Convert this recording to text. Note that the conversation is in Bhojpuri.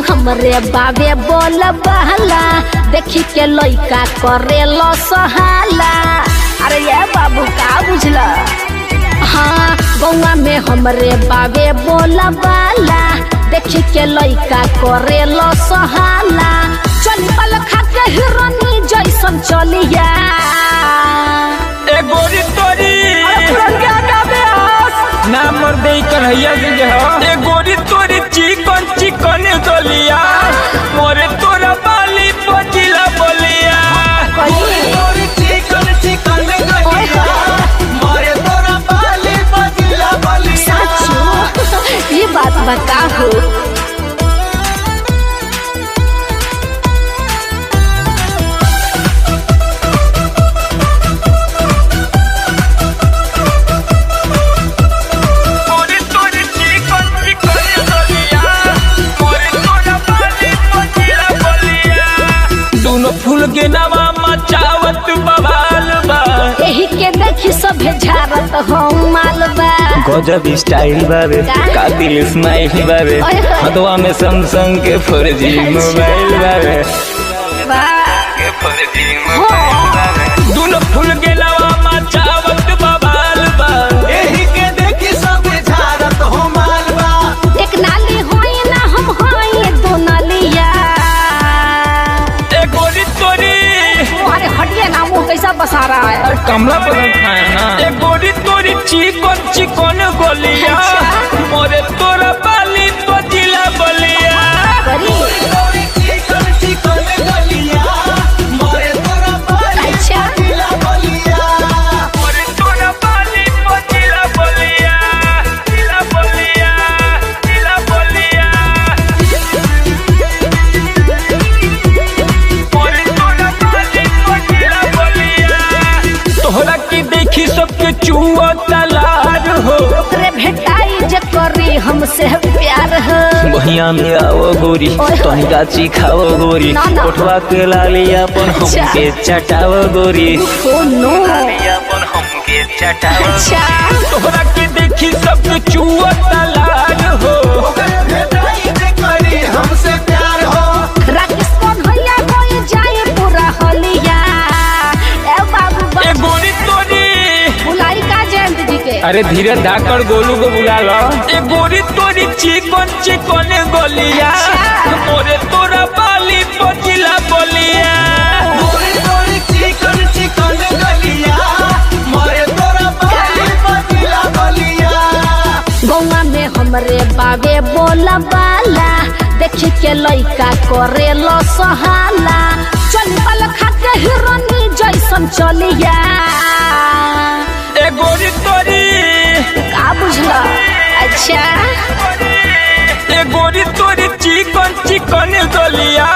हमरे बाबे बोल बहला देखी के लइका करे लो सहाला। अरे ये बाबू का बुझला। हाँ गौवा में हमरे बाबे बोल बाला देखी के लइका करे लो सहाला। चली पल खा के हिरनी जैसन चलिया ए गोरी तोरी क्या गाबे आस ना मर दे कन्हैया जी हो। ए गोरी तोरी चिकन चिकन गलिया मोरे तोरा बाली पजिला बोलिया। गोरी चिकन चिकन गलिया मोरे तोरा बाली पजिला बोलिया। सच ये बात बताओ। फूल के नवा मचावत बवाल बा यही के देखी सब झारत हो मालबा। गजब स्टाइल बाबे कातिल स्माइल बाबे हथवा में सैमसंग के 4G मोबाइल बाबे के 4G मोबाइल बाबे। दोनों फूल के नवा मचावत बवाल बा यही के देखी सब झारत हो मालबा। एक नाली होई ना हम होई दो नालिया। अरे हटिए ना मुँह कैसा बसा रहा है। अरे कमला पसंद खाया ना। ए गोरी तोरी चिकन चिकन गोलिया मोरे तोरा बाली पजिला बोलिया। गोरी चिकन चिकन गलिया मोरे तोरा बाली पजिला बोलिया। मोरे तोरा बाली पजिला बोलिया जिला बोलिया जिला बोलिया। मोरे तोरा बाली पजिला बोलिया। तोहरा की देखी सबके चुआ तलार हो। ओकरे भेटाई जे करी हमसे प्यार हो। बहिया में आओ गोरी तनी गाची खाओ गोरी ना, ना। कोठवा के लाली अपन अच्छा। हमके चटाओ गोरी ओ नो अपन हमके चटाओ। अच्छा तोहरा के देखी सबके चुआ तलार हो। ओकरे भेटाई जे करी हमसे प्यार हो। राकेश कौन भैया होई जाए पूरा होलिया। ए बाबू ए गोरी तोरी बुलाई का जयंत जी के। अरे धीरे धाकर गोलू को बुला लो। ए गोरी तोरी चिकन चिकन गोलिया मोरे तोरा बाली पजिला बोलिया। गोरी गोरी चिकन चिकन गलिया मोरे तोरा बाली पजिला बोलिया। गौवा में हमरे बाबे बोला बाला देखी के लइका करे लो सहाला। चली पल खा के हिरनी जैसन चलिया। ए गोरी तोरी का बुझला। अच्छा ए गोरी तोरी चिकन चिकन गलिया